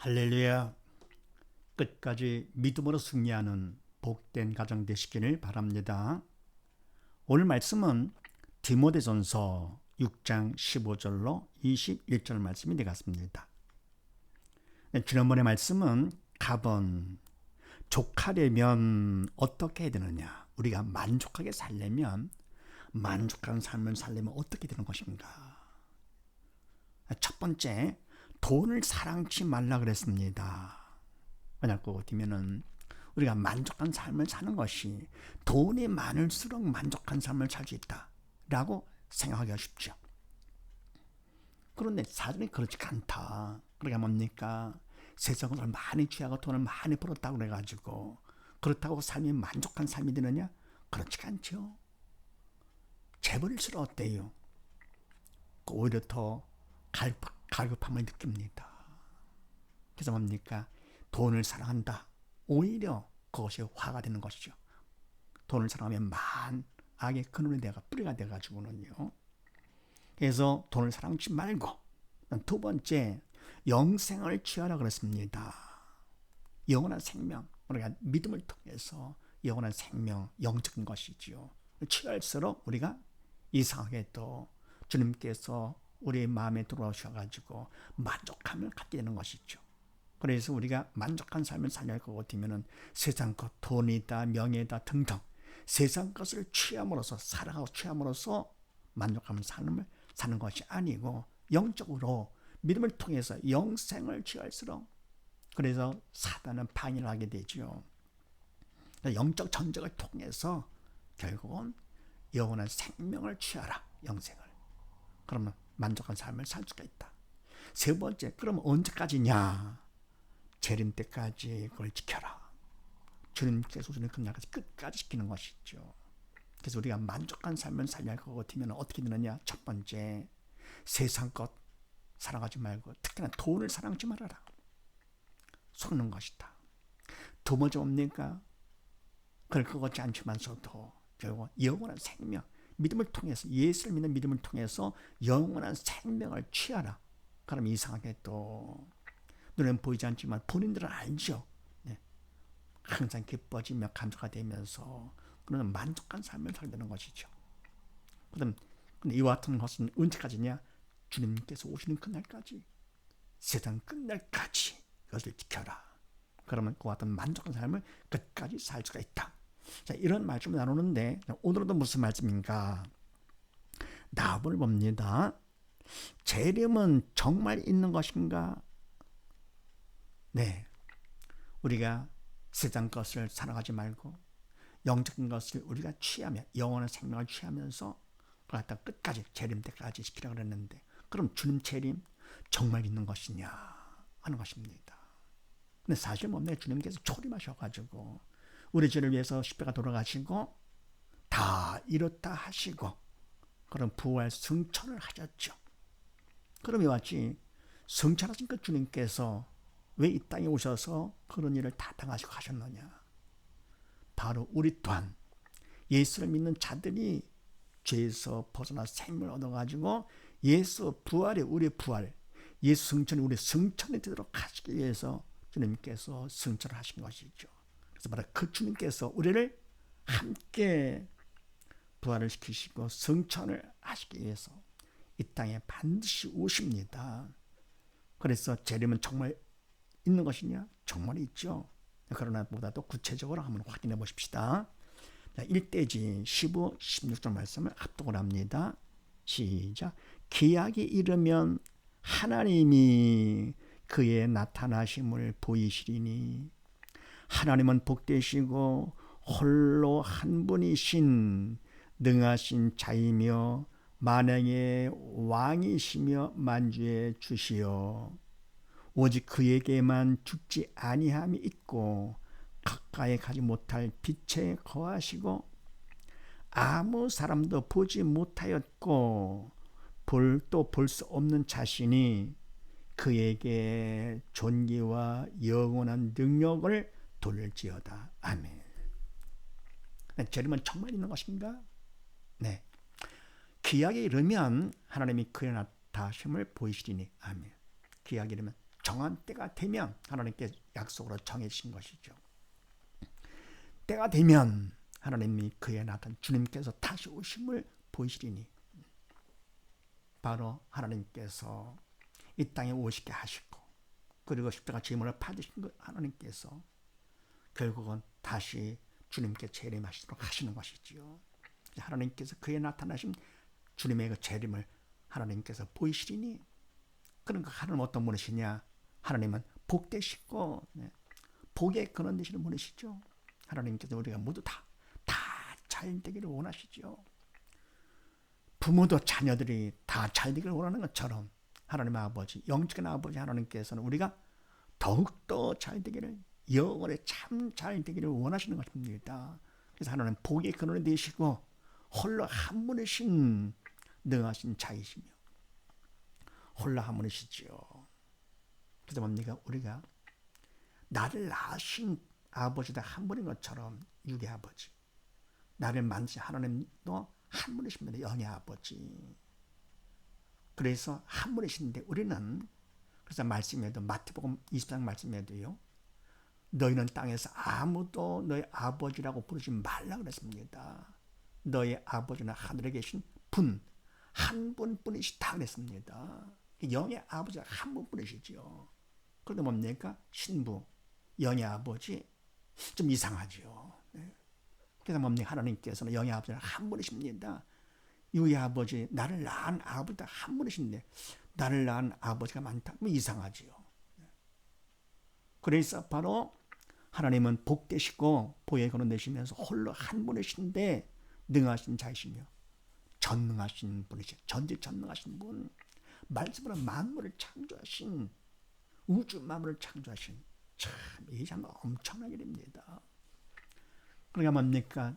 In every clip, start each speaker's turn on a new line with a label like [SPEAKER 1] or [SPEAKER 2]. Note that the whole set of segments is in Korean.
[SPEAKER 1] 할렐루야. 끝까지 믿음으로 승리하는 복된 가정 되시기를 바랍니다. 오늘 말씀은 디모데전서 6장 15절로 21절 말씀이 되겠습니다. 지난번에 말씀은 갑은 족하려면 어떻게 해야 되느냐, 우리가 만족하게 살려면, 만족한 삶을 살려면 어떻게 되는 것인가. 첫 번째, 돈을 사랑치 말라 그랬습니다. 왜냐고 하면은 우리가 만족한 삶을 사는 것이 돈이 많을수록 만족한 삶을 살 수 있다라고 생각하기가 쉽죠. 그런데 사실은 그렇지 않다. 그러니까 뭡니까? 세상을 많이 취하고 돈을 많이 벌었다고 그래가지고 그렇다고 삶이 만족한 삶이 되느냐? 그렇지 않죠. 재벌일수록 어때요? 오히려 더 갈급함을 느낍니다. 그래서 뭡니까? 돈을 사랑한다. 오히려 그것이 화가 되는 것이죠. 돈을 사랑하면 악의 근원이 되가 뿌리가 돼가지고는요. 그래서 돈을 사랑하지 말고, 두 번째, 영생을 취하라 그랬습니다. 영원한 생명, 우리가 믿음을 통해서 영원한 생명, 영적인 것이지요. 취할수록 우리가 이상하게 또 주님께서 우리의 마음에 들어오셔가지고 만족함을 갖게 되는 것이죠. 그래서 우리가 만족한 삶을 살려야 할 것 같으면 세상 것, 돈이다, 명예다 등등 세상 것을 취함으로써, 살아가고 취함으로써 만족하는 삶을 사는 것이 아니고 영적으로 믿음을 통해서 영생을 취할수록, 그래서 사단은 방해를 하게 되죠. 영적 전쟁을 통해서 결국은 영원한 생명을 취하라, 영생을. 그러면 만족한 삶을 살 수가 있다. 세 번째, 그럼 언제까지냐? 재림 때까지 그걸 지켜라. 주님께서 주는 그 날까지 끝까지 지키는 것이죠. 그래서 우리가 만족한 삶을 살려야 할 것 같으면 어떻게 되느냐? 첫 번째, 세상 것 사랑하지 말고 특히나 돈을 사랑하지 말아라. 속는 것이다. 두 번째 뭡니까? 그럴 것 같지 않지만서도 결국 영원한 생명, 믿음을 통해서, 예수를 믿는 믿음을 통해서 영원한 생명을 취하라. 그럼 이상하게 또 눈에는 보이지 않지만 본인들은 알죠. 네. 항상 기뻐지며 감사가 되면서 그런 만족한 삶을 살게 되는 것이죠. 근데 이와 같은 것은 언제까지냐? 주님께서 오시는 그날까지, 세상 끝날까지 이것을 지켜라. 그러면 그와 같은 만족한 삶을 끝까지 살 수가 있다. 자, 이런 말씀을 나누는데 오늘도 무슨 말씀인가? 답을 봅니다. 재림은 정말 있는 것인가? 네, 우리가 세상 것을 사랑하지 말고 영적인 것을 우리가 취하며 영원한 생명을 취하면서 그걸 갖다 끝까지 재림 때까지 지키라고 그랬는데, 그럼 주님 재림 정말 있는 것이냐 하는 것입니다. 근데 사실 뭡니까? 주님께서 초림하셔가지고 우리 죄를 위해서 십자가 돌아가시고 다 이뤘다 하시고 그런 부활 승천을 하셨죠. 그럼 이와 같이 승천하신 그 주님께서 왜 이 땅에 오셔서 그런 일을 다 당하시고 하셨느냐? 바로 우리 또한 예수를 믿는 자들이 죄에서 벗어나 생명을 얻어가지고 예수 부활이 우리의 부활, 예수 승천이 우리의 승천이 되도록 하시기 위해서 주님께서 승천을 하신 것이죠. 그래서 바로 그 주님께서 우리를 함께 부활을 시키시고 승천을 하시기 위해서 이 땅에 반드시 오십니다. 그래서 재림은 정말 있는 것이냐? 정말 있죠. 그러나 보다도 구체적으로 한번 확인해 보십시다. 1대지 15, 16절 말씀을 합독을 합니다. 시작. 기약이 이르면 하나님이 그의 나타나심을 보이시리니 하나님은 복되시고 홀로 한 분이신 능하신 자이며 만왕의 왕이시며 만주의 주시여 오직 그에게만 죽지 아니함이 있고 가까이 가지 못할 빛에 거하시고 아무 사람도 보지 못하였고 또 볼 수 없는 자신이 그에게 존귀와 영원한 능력을 돌릴지어다. 아멘. 재림은 정말 있는 것인가? 네. 기약에 이르면 하나님이 그의 나타심을 보이시리니. 아멘. 기약에 이르면 정한 때가 되면 하나님께 약속으로 정해진 것이죠. 때가 되면 하나님이 그에 나타난 주님께서 다시 오심을 보이시리니 바로 하나님께서 이 땅에 오시게 하시고 그리고 십자가 제물을 받으신 하나님께서 결국은 다시 주님께 재림하시도록 하시는 것이지요. 하나님께서 그에 나타나신 주님의 그 재림을 하나님께서 보이시리니 그러니까 하나님 어떤 분이시냐? 하나님은 복되시고 복의 근원 되시는 분이시죠. 하나님께서 우리가 모두 다 잘 되기를 원하시죠. 부모도 자녀들이 다 잘 되기를 원하는 것처럼 하나님 아버지, 영적인 아버지 하나님께서는 우리가 더욱더 잘 되기를, 영원히 참 잘 되기를 원하시는 것입니다. 그래서 하나님은 복의 근원이 되시고 홀로 한 분이신 능하신 자이시며 홀로 한 분이시지요. 그래서 뭡니까? 우리가 나를 낳으신 아버지도 한 분인 것처럼 육의 아버지, 나를 만드신 하나님도 한 분이십니다. 영의 아버지. 그래서 한 분이신데 우리는 그래서 말씀에도 마태복음 24장 말씀에도요. 너희는 땅에서 아무도 너희 아버지라고 부르지 말라 그랬습니다. 너희 아버지는 하늘에 계신 분, 한 분뿐이시다 그랬습니다. 영의 아버지가 한 분뿐이시죠. 그런데 뭡니까? 신부, 영의 아버지 좀 이상하죠. 그래서 뭡니까? 하나님께서는 영의 아버지는 한 분이십니다. 육의 아버지, 나를 낳은 아버지가 한 분이신데 나를 낳은 아버지가 많다? 뭐 이상하지요. 그래서 바로 하나님은 복되시고 복의 근원 되시면서 홀로 한 분이신데 능하신 자이시며 전능하신 분이시죠. 전지전능하신 분, 말씀으로 만물을 창조하신, 우주 만물을 창조하신, 참 이게 참 엄청난 일입니다. 그러니까 뭡니까?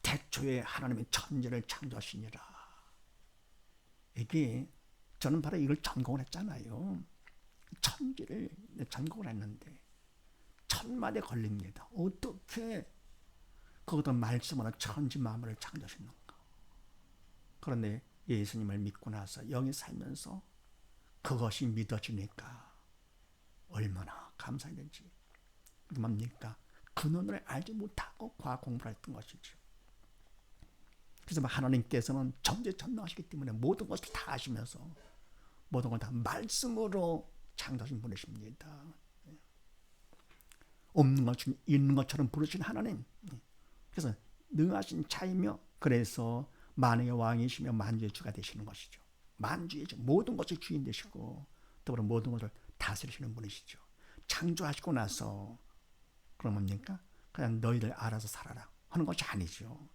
[SPEAKER 1] 태초에 하나님이 천지를 창조하시니라. 이게 저는 바로 이걸 전공을 했잖아요. 천지를 전공을 했는데 천마디 걸립니다. 어떻게 그것도 말씀으로 천지 만물을 창조하셨는가. 그런데 예수님을 믿고 나서 영이 살면서 그것이 믿어지니까 얼마나 감사했는지. 뭡니까? 근원을 알지 못하고 과학 공부를 했던 것이죠. 그래서 하나님께서는 전지전능하시기 때문에 모든 것을 다 아시면서 모든 걸 다 말씀으로 창조하신 분이십니다. 없는 것을 있는 것처럼 부르신 하나님. 그래서 능하신 자이며 그래서 만왕의 왕이시며 만주의 주가 되시는 것이죠. 만주의 주, 모든 것의 주인 되시고 더불어 모든 것을 다스리시는 분이시죠. 창조하시고 나서 그럼 뭡니까? 그냥 너희들 알아서 살아라 하는 것이 아니죠.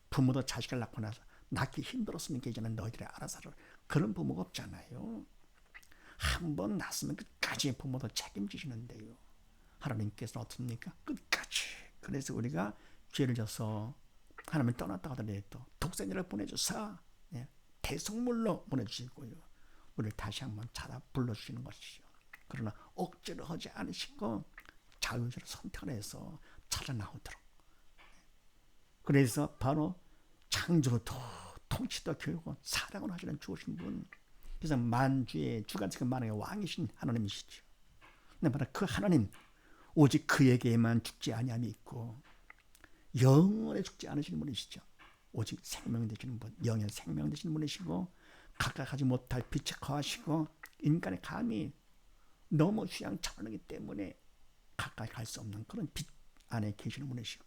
[SPEAKER 1] 부모도 자식을 낳고 나서 낳기 힘들었으니까 이제는 너희들이 알아서 살아라. 그런 부모가 없잖아요. 한 번 낳았으면 끝까지 부모도 책임지시는데요. 하나님께서는 어떻습니까? 끝까지. 그래서 우리가 죄를 져서 하나님을 떠났다 하더라도 독생자를 보내주사 대성물로 보내주시고요. 우리를 다시 한번 찾아 불러주시는 것이죠. 그러나 억지로 하지 않으시고 자유적으로 선택을 해서 찾아 나오도록. 그래서 바로 창조도 통치도 결국 사랑을 하시는 주신 분. 그래서 만주의 주가 지금 만왕의 왕이신 하나님이시죠. 근데 바로 그 하나님 오직 그에게만 죽지 아니함이 있고 영원히 죽지 않으시는 분이시죠. 오직 생명 되시는 분, 영의 생명 되시는 분이시고 가까이 하지 못할 빛에 거하시고 인간의 감이 너무 휘황찬란하기 때문에 가까이 갈 수 없는 그런 빛 안에 계시는 분이시고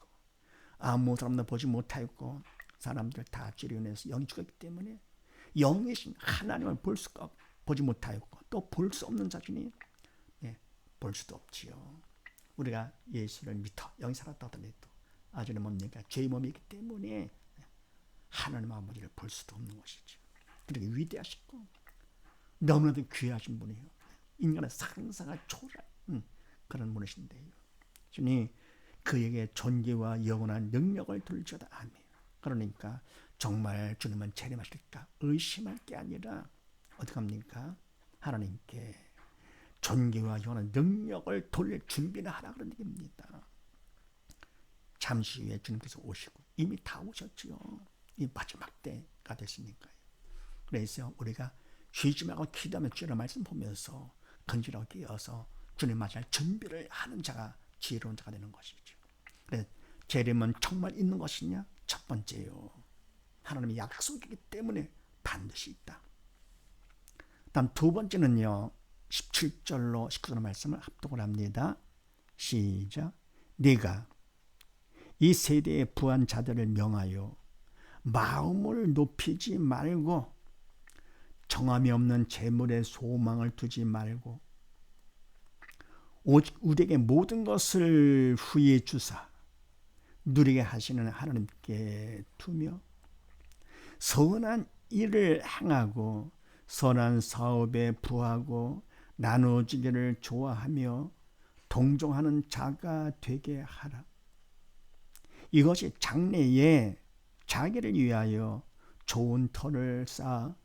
[SPEAKER 1] 아무 사람도 보지 못하였고 사람들 다 죄로 인해서 영이 죽었기 때문에 영이신 하나님을 보지 못하였고 또 볼 수 없는 자신이 볼 수도 없지요. 우리가 예수를 믿어 영이 살았다 하더라도 아직은 뭡니까? 죄의 몸이 있기 때문에 하나님 아버지를 볼 수도 없는 것이죠. 그렇게 위대하시고 너무나도 귀하신 분이에요. 인간의 상상을 초월한 그런 분이신데요. 주님 그에게 존귀와 영원한 능력을 돌리시다. 아멘. 그러니까 정말 주님은 재림하실까 의심할 게 아니라 어떻게 합니까? 하나님께 존귀와 영원한 능력을 돌릴 준비를 하라 그런 얘기입니다. 잠시 후에 주님께서 오시고 이미 다 오셨지요. 이 마지막 때가 됐으니까요. 그래서 우리가 쉬지 말고 기도하며 주의 말씀 보면서 건지로 이어서 주님 맞이할 준비를 하는 자가 지혜로운 자가 되는 것이죠. 그래서 재림은 정말 있는 것이냐? 첫 번째요. 하나님의 약속이기 때문에 반드시 있다. 다음 두 번째는요. 17절로 19절 말씀을 합독을 합니다. 시작. 네가 이 세대의 부한 자들을 명하여 마음을 높이지 말고 정함이 없는 재물에 소망을 두지 말고 오직 우리에게 모든 것을 후히 주사 누리게 하시는 하나님께 두며 선한 일을 행하고 선한 사업에 부하고 나누어지기를 좋아하며 동정하는 자가 되게 하라. 이것이 장래에 자기를 위하여 좋은 터를 쌓아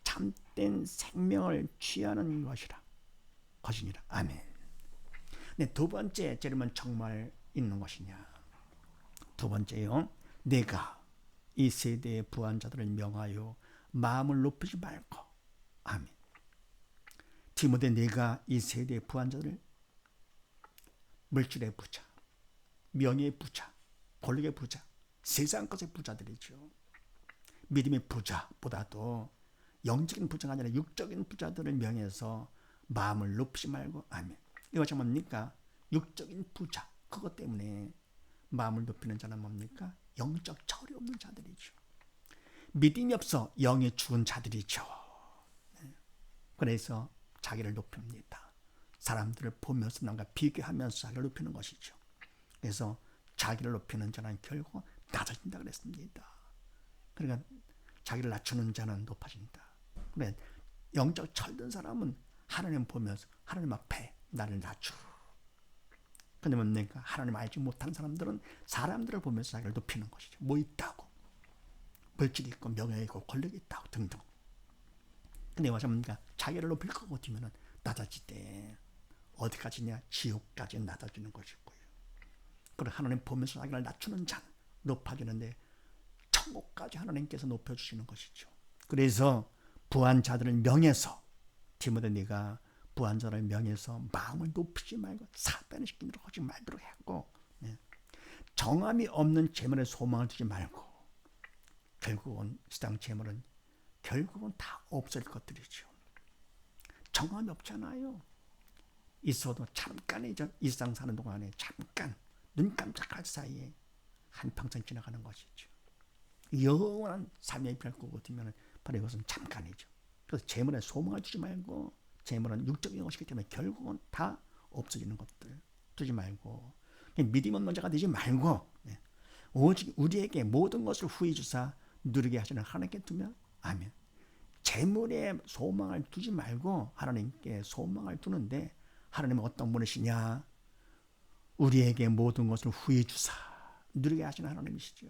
[SPEAKER 1] 참된 생명을 취하는 것이니라. 아멘. 네, 두 번째 재림은 정말 있는 것이냐? 두 번째요. 내가 이 세대의 부한 자들을 명하여 마음을 높이지 말고. 아멘. 디모데, 내가 이 세대의 부한 자들을 물질의 부자, 명예의 부자, 권력의 부자, 세상 것의 부자들이죠. 믿음의 부자보다도 영적인 부자가 아니라 육적인 부자들을 명해서 마음을 높이지 말고. 아멘. 이것이 뭡니까? 육적인 부자. 그것 때문에 마음을 높이는 자는 뭡니까? 영적 철이 없는 자들이죠. 믿음이 없어 영이 죽은 자들이죠. 그래서 자기를 높입니다. 사람들을 보면서 남과 비교하면서 자기를 높이는 것이죠. 그래서 자기를 높이는 자는 결국 낮아진다 그랬습니다. 그러니까 자기를 낮추는 자는 높아진다. 그래, 영적 철든 사람은 하나님 보면서 하나님 앞에 나를 낮추. 근데 뭡니까? 하나님 알지 못하는 사람들은 사람들을 보면서 자기를 높이는 것이죠. 뭐 있다고. 물질이 있고 명예 있고 권력이 있다고 등등. 근데 와서 뭡니까? 자기를 높일 것 같으면 낮아지대. 어디까지냐? 지옥까지 낮아지는 것이고요. 그리고 하나님 보면서 자기를 낮추는 자는 높아지는데 천국까지 하나님께서 높여주시는 것이죠. 그래서 부한 자들을 명해서 디모데, 네가 부한 자를 명해서 마음을 높이지 말고 사단을 시키도록 하지 말도록 했고, 정함이 없는 재물에 소망을 두지 말고. 결국은 세상 재물은 결국은 다 없을 것들이죠. 정함이 없잖아요. 있어도 잠깐이죠. 일상 사는 동안에 잠깐 눈 깜짝할 사이에 한평생 지나가는 것이죠. 영원한 삶의 별 거고 되면 바로 이것은 잠깐이죠. 그래서 재물에 소망을 두지 말고, 재물은 육적인 것이기 때문에 결국은 다 없어지는 것들 두지 말고, 믿음 없는 자가 되지 말고, 오직 우리에게 모든 것을 후히 주사 누리게 하시는 하나님께 두면. 아멘. 재물에 소망을 두지 말고 하나님께 소망을 두는데, 하나님은 어떤 분이시냐? 우리에게 모든 것을 후히 주사 누리게 하시는 하나님이시죠.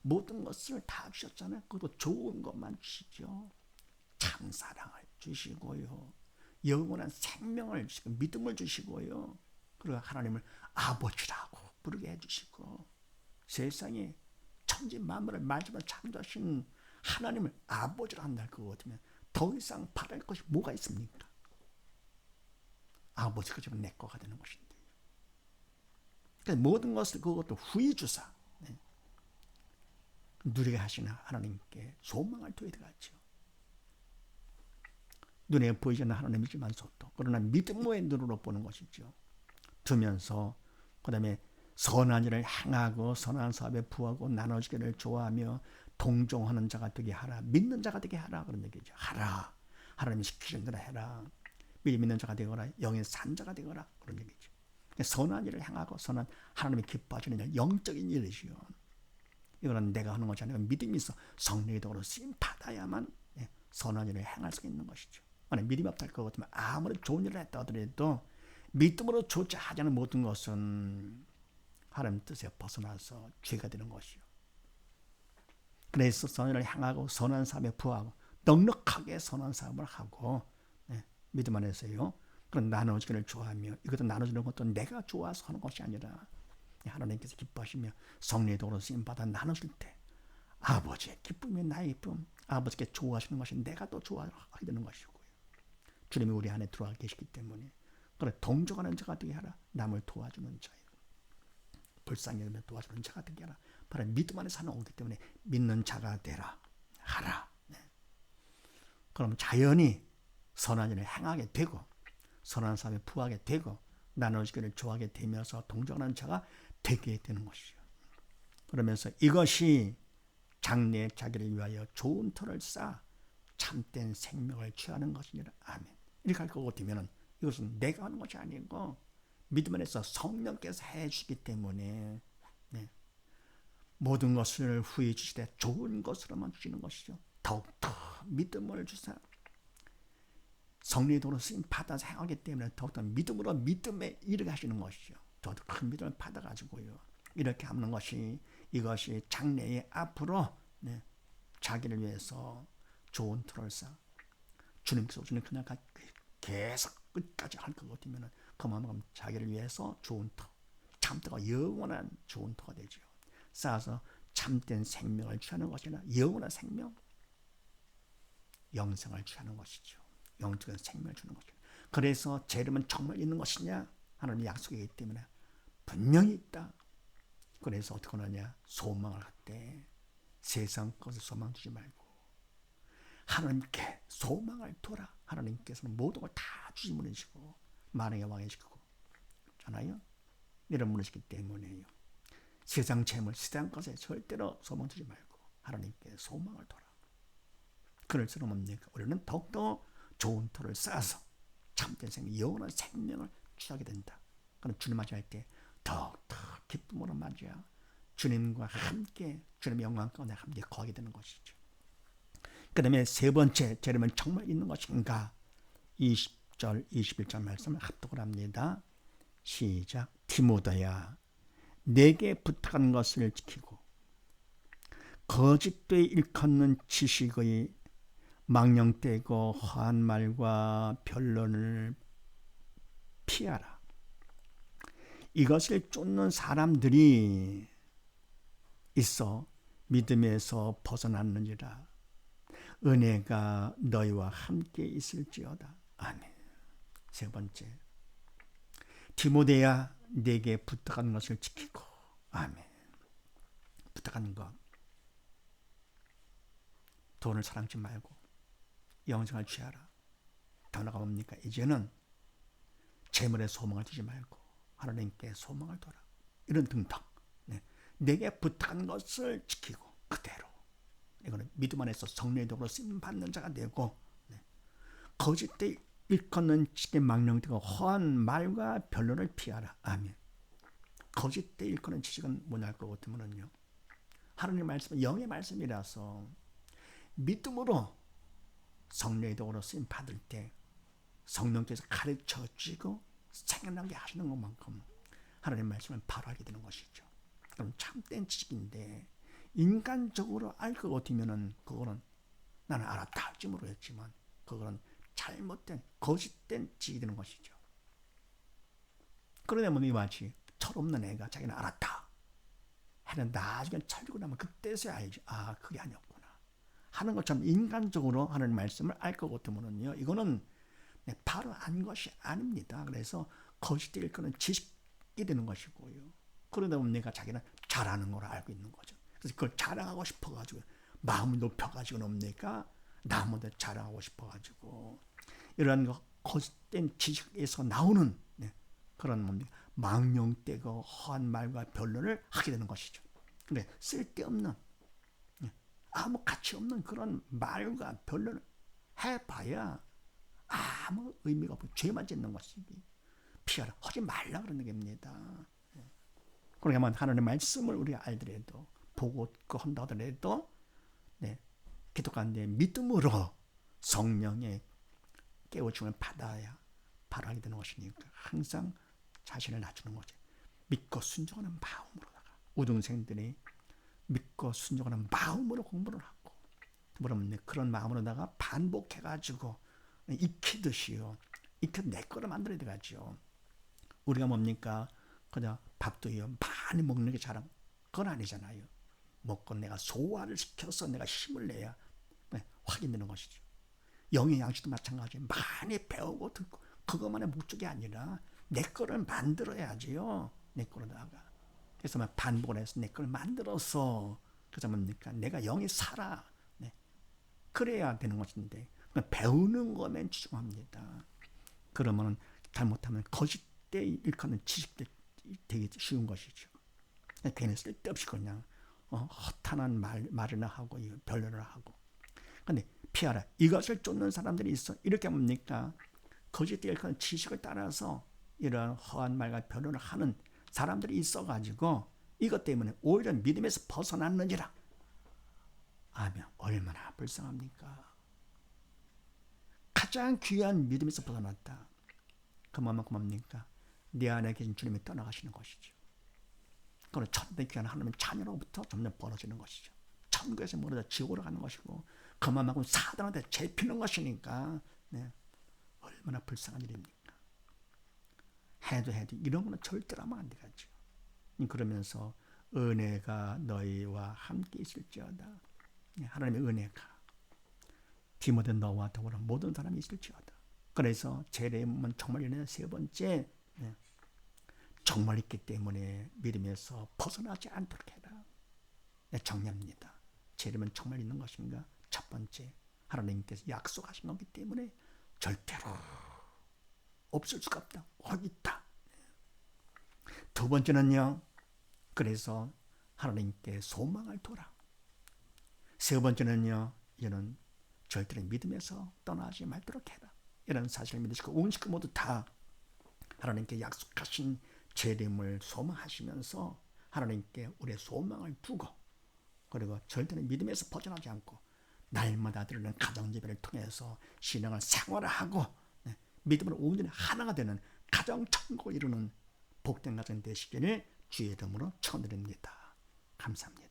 [SPEAKER 1] 모든 것을 다 주셨잖아요. 그것도 좋은 것만 주시죠. 참 사랑을 주시고요, 영원한 생명을 주시고 믿음을 주시고요, 그리고 하나님을 아버지라고 부르게 해주시고, 세상에 천지 만물을 말씀으로 창조하신 하나님을 아버지라 한다. 그거 같으면 더 이상 바랄 것이 뭐가 있습니까? 아버지가 지금 내 거가 되는 것인데. 그래서 모든 것을 그것도 후히 주사 누리게 하시는 하나님께 소망을 둬야 되겠죠. 눈에 보이지 않는 하나님이지만서도 그러나 믿음의 눈으로 보는 것이죠. 두면서 그 다음에 선한 일을 행하고 선한 사업에 부하고 나눠주기를 좋아하며 동정하는 자가 되게 하라. 믿는 자가 되게 하라. 그런 얘기죠. 하라. 하나님이 시키는 대로 해라. 믿음 있는 자가 되거라. 영의 산 자가 되거라. 그런 얘기죠. 선한 일을 행하고 선한 하나님이 기뻐하시는 일, 영적인 일이죠. 이거는 내가 하는 것이 아니라 믿음이 있어 성령의 도로 쓰임 받아야만 선한 일을 행할 수 있는 것이죠. 만약 믿음이 없다 할 것 같으면 아무리 좋은 일을 했다 하더라도 믿음으로 조차하지 않은 모든 것은 하나님 뜻에 벗어나서 죄가 되는 것이요. 그래서 선한 일을 행하고 선한 사업에 부하고 넉넉하게 선한 사업을 하고 믿음 안에서요. 그런 나눠주기를 좋아하며, 이것도 나눠주는 것도 내가 좋아서 하는 것이 아니라 하나님께서 기뻐하시며 성령의 도로 쓰임받아 나눠줄 때 아버지의 기쁨이 나의 기쁨, 아버지께 좋아하시는 것이 내가 또 좋아하게 되는 것이고요. 주님이 우리 안에 들어와 계시기 때문에. 그래, 동정하는 자가 되게 하라. 남을 도와주는 자예요. 불쌍히 여기면 도와주는 자가 되게 하라. 바로 믿음 안에 사는 오기 때문에 믿는 자가 되라. 하라. 네. 그럼 자연히 선한 일을 행하게 되고 선한 삶에 부하게 되고 나누기를 좋아하게 되면서 동정하는 자가 되게 되는 것이죠. 그러면서 이것이 장래의 자기를 위하여 좋은 터를 쌓아 참된 생명을 취하는 것이니라. 아멘. 이렇게 할 거고 되면은 이것은 내가 하는 것이 아니고 믿음 안에서 성령께서 해주시기 때문에 네. 모든 것을 후히 주시되 좋은 것으로만 주시는 것이죠. 더욱더 믿음을 주사 성령의 도로 쓰임 받아서 행하기 때문에 더욱더 믿음으로 믿음에 이르게 하시는 것이죠. 더욱더 큰 믿음을 받아가지고요. 이렇게 하는 것이 이것이 장래에 앞으로 네, 자기를 위해서 좋은 터를 쌓아 주님께서 주님 그냥 계속 끝까지 할 것 같으면 그만큼 자기를 위해서 좋은 터, 참터가 영원한 좋은 터가 되죠. 쌓아서 참된 생명을 취하는 것이 아니라 영원한 생명, 영생을 취하는 것이죠. 영적인 생명을 주는 것이죠. 그래서 제 이름은 정말 있는 것이냐? 하나님의 약속이기 때문에 분명히 있다. 그래서 어떻게 하느냐? 소망을 할 때 세상 것을 소망 두지 말고 하나님께 소망을 둬라. 하나님께서는 모든 걸 다 주시고 만왕의 왕이시고 잖아요. 이런 분이시기 때문에요. 세상 재물, 세상 것에 절대로 소망 두지 말고 하나님께 소망을 둬라. 그럴수록 뭡니까? 우리는 더욱더 좋은 터를 쌓아서 참된 생명, 영원한 생명을 취하게 된다. 그럼 주님 맞이할 때 더욱더 기쁨으로 맞이야 주님과 함께 주님의 영광 가운데 함께 거하게 되는 것이죠. 그 다음에 세 번째, 제 이름은 정말 있는 것인가? 20절, 21절 말씀을 합독을 합니다. 시작. 디모데야, 내게 부탁한 것을 지키고 거짓되이 일컫는 지식의 망령되고 허한 말과 변론을 피하라. 이것을 쫓는 사람들이 있어 믿음에서 벗어났느니라. 은혜가 너희와 함께 있을지어다. 아멘. 세 번째, 디모데야, 내게 부탁한 것을 지키고. 아멘. 부탁한 것, 돈을 사랑지 말고 영생을 취하라. 더 나아가 뭡니까? 이제는 재물에 소망을 두지 말고 하나님께 소망을 둬라. 이런 등등. 네. 내게 부탁한 것을 지키고 그대로. 이거는 믿음 안에서 성령의 도로 쓰임 받는 자가 되고, 네. 거짓되 일컫는 지식의 망령되고 허한 말과 변론을 피하라. 아멘. 거짓되 일컫는 지식은 뭐냐 할 것 같으면요, 하나님의 말씀은 영의 말씀이라서 믿음으로 성령의 도로 쓰임 받을 때 성령께서 가르쳐 주시고 생각나게 하시는 것만큼 하나님의 말씀을 바로 알게 되는 것이죠. 그럼 참된 지식인데 인간적으로 알 것 같으면은 그거는 나는 알았다 할지 모르겠지만 그거는 잘못된 거짓된 지식이 되는 것이죠. 그러다 보니 마치 철없는 애가 자기는 알았다 해는 나중에 철들고 나면 그때서야 알지. 아, 그게 아니었구나 하는 것처럼 인간적으로 하는 말씀을 알 것 같으면은요, 이거는 바로 안 것이 아닙니다. 그래서 거짓되 일컫는 지식이 되는 것이고요. 그러다 보면 내가 자기는 잘하는 걸 알고 있는 거죠. 그래서 그걸 자랑하고 싶어가지고 마음을 높여가지고 뭡니까? 나무도 자랑하고 싶어가지고 이런 거짓된 지식에서 나오는 그런 뭡니까? 망령되고 허한 말과 변론을 하게 되는 것이죠. 근데 쓸데없는 아무 가치 없는 그런 말과 변론을 해봐야 아무 의미가 없고 죄만 짓는 것이기 피하라. 하지 말라 그러는 겁니다. 그러면 하나님의 말씀을 우리가 알더라도 보고 한다 하더라도 기독교인의 믿음으로 성령의 깨우침을 받아야 바로 하게 되는 것이니까 항상 자신을 낮추는 거죠. 믿고 순종하는 마음으로다가 우등생들이 믿고 순종하는 마음으로 공부를 하고 그러면 그런 마음으로다가 반복해가지고 익히듯이요. 익혀 내 거로 만들어야 되겠죠. 우리가 뭡니까? 그냥 밥도요 많이 먹는 게 자랑 그건 아니잖아요. 먹고 내가 소화를 시켜서 내가 힘을 내야 확인되는 것이죠. 영의 양식도 마찬가지예요. 많이 배우고 듣고 그것만의 목적이 아니라 내 거를 만들어야지요. 내 거로다가. 그래서 막 반복을 해서 내 걸 만들어서 그래서 뭡니까? 내가 영이 살아. 네. 그래야 되는 것인데 배우는 것만 집중합니다. 그러면 잘못하면 거짓되이 일컫는 지식도 되게 쉬운 것이죠. 괜히 쓸데없이 그냥 허탄한 말이나 하고 별로를 하고. 근데 피하라. 이것을 쫓는 사람들이 있어. 이렇게 뭡니까? 거짓되이 일컫는 지식을 따라서 이런 허한 말과 변론을 하는 사람들이 있어가지고 이것 때문에 오히려 믿음에서 벗어났느니라. 아멘. 얼마나 불쌍합니까? 가장 귀한 믿음에서 벗어났다. 그만큼 뭡니까? 내 안에 계신 주님이 떠나가시는 것이죠. 그러나 천대 귀한 하나님의 자녀로부터 점점 벌어지는 것이죠. 천국에서 멀어져 지옥으로 가는 것이고 그만큼 사단한테 잡히는 것이니까 네. 얼마나 불쌍한 일입니까? 해도 이런 거는 절대로 하면 안 되겠죠. 그러면서 은혜가 너희와 함께 있을지어다. 하나님의 은혜가 디모데 너와 더불어 모든 사람이 있을지어다. 그래서 재림은 정말 일어나는 세 번째 정말 있기 때문에 믿음에서 벗어나지 않도록 해라. 정리합니다. 재림은 정말 있는 것인가? 첫 번째 하나님께서 약속하신 거기 때문에 절대로 없을 수가 없다. 거기 있다. 두 번째는요. 그래서 하나님께 소망을 둬라. 세 번째는요. 이제는 절대로 믿음에서 떠나지 말도록 해라. 이런 사실을 믿으시고 온 식구 모두 다 하나님께 약속하신 재림을 소망하시면서 하나님께 우리의 소망을 두고 그리고 절대로 믿음에서 벗어나지 않고 날마다 드리는 가정예배를 통해서 신앙을 생활하고 믿음으로 온전히 하나가 되는 가정 천국을 이루는 복된 가정 되시기를 주의 이름으로 축원드립니다. 감사합니다.